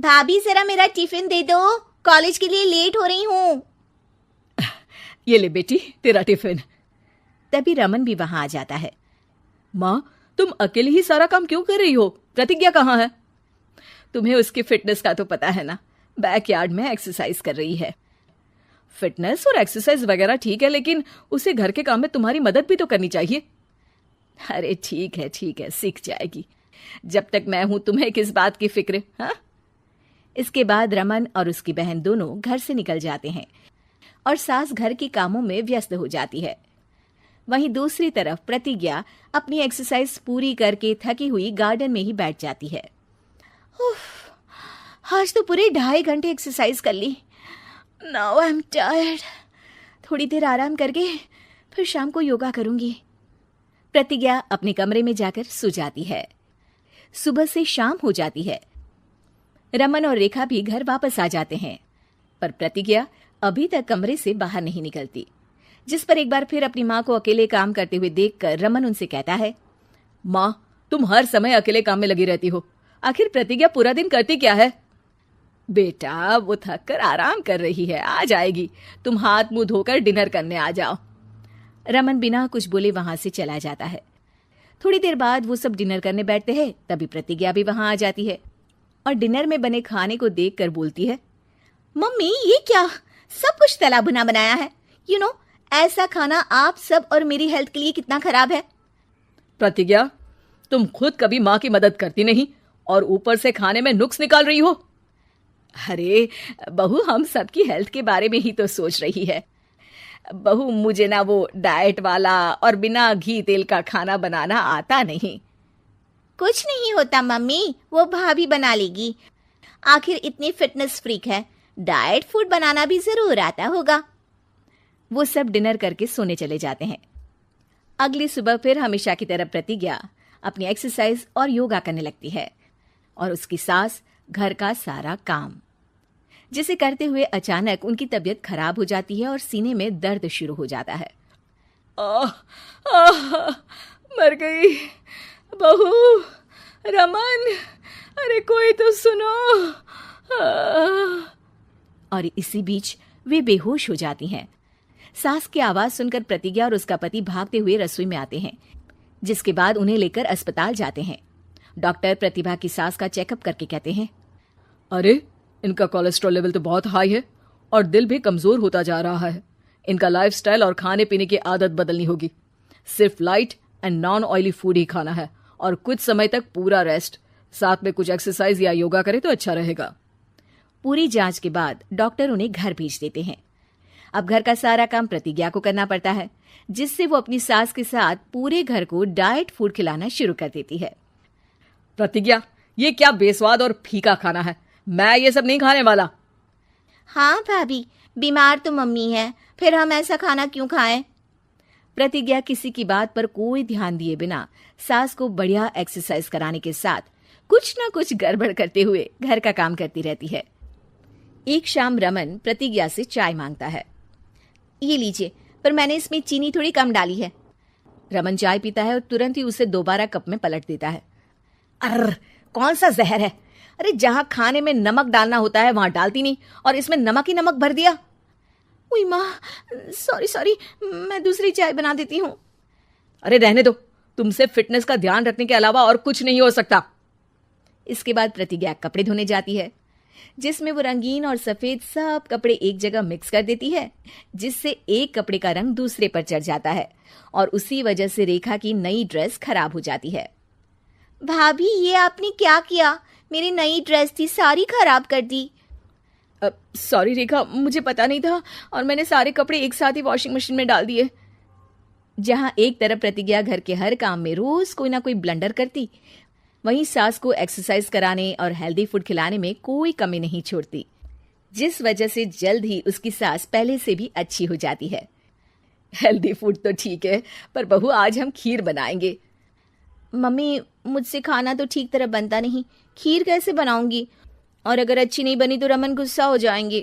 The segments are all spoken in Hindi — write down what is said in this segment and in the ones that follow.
भाभी जरा मेरा टिफिन दे दो, कॉलेज के लिए लेट हो रही हूँ। ये ले बेटी तेरा टिफिन। तभी रमन भी वहां आ जाता है। माँ, तुम अकेली ही सारा काम क्यों कर रही हो? प्रतिज्ञा कहाँ है? तुम्हें उसकी फिटनेस का तो पता है ना, बैकयार्ड में एक्सरसाइज कर रही है। फिटनेस और एक्सरसाइज वगैरह ठीक है, लेकिन उसे घर के काम में तुम्हारी मदद भी तो करनी चाहिए। अरे ठीक है, सीख जाएगी। जब तक मैं हूं तुम्हें किस बात की फिक्र? हाँ। इसके बाद रमन और उसकी बहन दोनों घर से निकल जाते हैं और सास घर के कामों में व्यस्त हो जाती है। वहीं दूसरी तरफ प्रतिज्ञा अपनी एक्सरसाइज पूरी करके थकी हुई गार्डन में ही बैठ जाती है। आज तो पूरे 2.5 घंटे एक्सरसाइज कर ली। Now I am tired. थोड़ी देर आराम करके फिर शाम को योगा करूंगी। प्रतिज्ञा अपने कमरे में जाकर सो जाती है। सुबह से शाम हो जाती है। रमन और रेखा भी घर वापस आ जाते हैं, पर प्रतिज्ञा अभी तक कमरे से बाहर नहीं निकलती, जिस पर एक बार फिर अपनी माँ को अकेले काम करते हुए देखकर रमन उनसे कहता है, माँ, तुम हर समय अकेले काम में लगी रहती हो। आखिर प्रतिज्ञा पूरा दिन करती क्या है? बेटा, वो थक कर आराम कर रही है, आ जाएगी। तुम हाथ मुंह धोकर डिनर करने आ जाओ। रमन बिना कुछ बोले वहां से चला जाता है। थोड़ी देर बाद वो सब डिनर करने बैठते हैं। तभी प्रतिज्ञा भी वहां आ जाती है और डिनर में बने खाने को देखकर बोलती है, मम्मी ये क्या, सब कुछ तला भुना बनाया है। यू नो, ऐसा खाना आप सब और मेरी हेल्थ के लिए कितना खराब है। प्रतिज्ञा, तुम खुद कभी माँ की मदद करती नहीं और ऊपर से खाने में नुक्स निकाल रही हो। अरे बहू, हम सबकी हेल्थ के बारे में ही तो सोच रही है। बहू, मुझे ना वो डाइट वाला और बिना घी तेल का खाना बनाना आता नहीं। कुछ नहीं होता मम्मी, वो भाभी बना लेगी। आखिर इतनी फिटनेस फ्रीक है, डाइट फूड बनाना भी जरूर आता होगा। वो सब डिनर करके सोने चले जाते हैं। अगली सुबह फिर हमेशा की तरह प्रतिज्ञा अपनी एक्सरसाइज और योगा करने लगती है और उसकी सास घर का सारा काम, जिसे करते हुए अचानक उनकी तबीयत खराब हो जाती है और सीने में दर्द शुरू हो जाता है। मर गई बहू। रमन, अरे कोई तो सुनो। और इसी बीच वे बेहोश हो जाती हैं। सास की आवाज सुनकर प्रतिज्ञा और उसका पति भागते हुए रसोई में आते हैं, जिसके बाद उन्हें लेकर अस्पताल जाते हैं। डॉक्टर प्रतिभा की सास का चेकअप करके कहते हैं, अरे इनका कोलेस्ट्रॉल लेवल तो बहुत हाई है और दिल भी कमजोर होता जा रहा है। इनका लाइफस्टाइल और खाने पीने की आदत बदलनी होगी। सिर्फ light and non oily food ही खाना है और कुछ समय तक पूरा रेस्ट, साथ में कुछ एक्सरसाइज या योगा करे तो अच्छा रहेगा। पूरी जांच के बाद डॉक्टर उन्हें घर भेज देते हैं। अब घर का सारा काम प्रतिज्ञा को करना पड़ता है, जिससे वो अपनी सास के साथ पूरे घर को डाइट फूड खिलाना शुरू कर देती है। प्रतिज्ञा, ये क्या बेस्वाद और फीका खाना है, मैं ये सब नहीं खाने वाला। हाँ भाभी, बीमार तो मम्मी है, फिर हम ऐसा खाना क्यों खाएं? प्रतिज्ञा किसी की बात पर कोई ध्यान दिए बिना सास को बढ़िया एक्सरसाइज कराने के साथ कुछ न कुछ गड़बड़ करते हुए घर का काम करती रहती है। एक शाम रमन प्रतिज्ञा से चाय मांगता है। ये लीजिए, पर मैंने इसमें चीनी थोड़ी कम डाली है। रमन चाय पीता है और तुरंत ही उसे दोबारा कप में पलट देता है। अर्र, कौन सा जहर है? अरे जहां खाने में नमक डालना होता है वहां डालती नहीं और इसमें नमक ही नमक भर दिया। उई माँ, सॉरी, मैं दूसरी चाय बना देती हूँ। अरे रहने दो, तुमसे फिटनेस का ध्यान रखने के अलावा और कुछ नहीं हो सकता। इसके बाद प्रतिज्ञा कपड़े धोने जाती है, जिसमें वो रंगीन और सफेद सब कपड़े एक जगह मिक्स कर देती है, जिससे एक कपड़े का रंग दूसरे पर चढ़ जाता है और उसी वजह से रेखा की नई ड्रेस खराब हो जाती है। भाभी, ये आपने क्या किया? मेरी नई ड्रेस थी, सारी खराब कर दी। सॉरी रेखा, मुझे पता नहीं था और मैंने सारे कपड़े एक साथ ही वॉशिंग मशीन में डाल दिए। जहां एक तरफ प्रतिज्ञा घर के हर काम में रोज कोई ना कोई ब्लंडर करती, वहीं सास को एक्सरसाइज कराने और हेल्दी फूड खिलाने में कोई कमी नहीं छोड़ती, जिस वजह से जल्द ही उसकी सास पहले से भी अच्छी हो जाती है। हेल्दी फूड तो ठीक है, पर बहू आज हम खीर बनाएंगे। मम्मी, मुझसे खाना तो ठीक तरह बनता नहीं, खीर कैसे बनाऊंगी? और अगर अच्छी नहीं बनी तो रमन गुस्सा हो जाएंगे।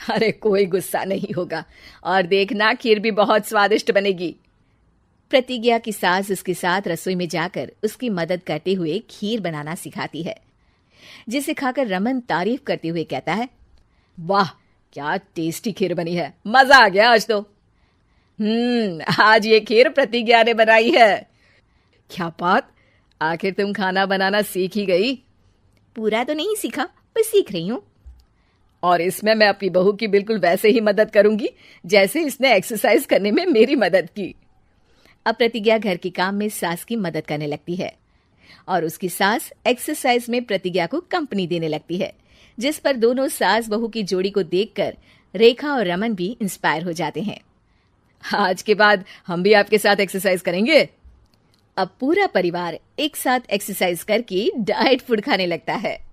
अरे कोई गुस्सा नहीं होगा और देखना, खीर भी बहुत स्वादिष्ट बनेगी। प्रतिज्ञा की सास उसके साथ रसोई में जाकर उसकी मदद करते हुए खीर बनाना सिखाती है। जिसे खाकर रमन तारीफ करते हुए कहता है, वाह क्या टेस्टी खीर बनी है, मजा आ गया आज तो। आज ये खीर प्रतिज्ञा ने बनाई है। क्या बात, आखिर तुम खाना बनाना सीख ही गई? पूरा तो नहीं सीखा, पर सीख रही हूँ। और इसमें मैं अपनी बहू की बिल्कुल वैसे ही मदद करूंगी जैसे इसने एक्सरसाइज करने में मेरी मदद की। अब प्रतिज्ञा घर के काम में सास की मदद करने लगती है और उसकी सास एक्सरसाइज में प्रतिज्ञा को कंपनी देने लगती है, जिस पर दोनों सास बहू की जोड़ी को देखकर रेखा और रमन भी इंस्पायर हो जाते हैं। आज के बाद हम भी आपके साथ एक्सरसाइज करेंगे। अब पूरा परिवार एक साथ एक्सरसाइज करके डाइट फूड खाने लगता है।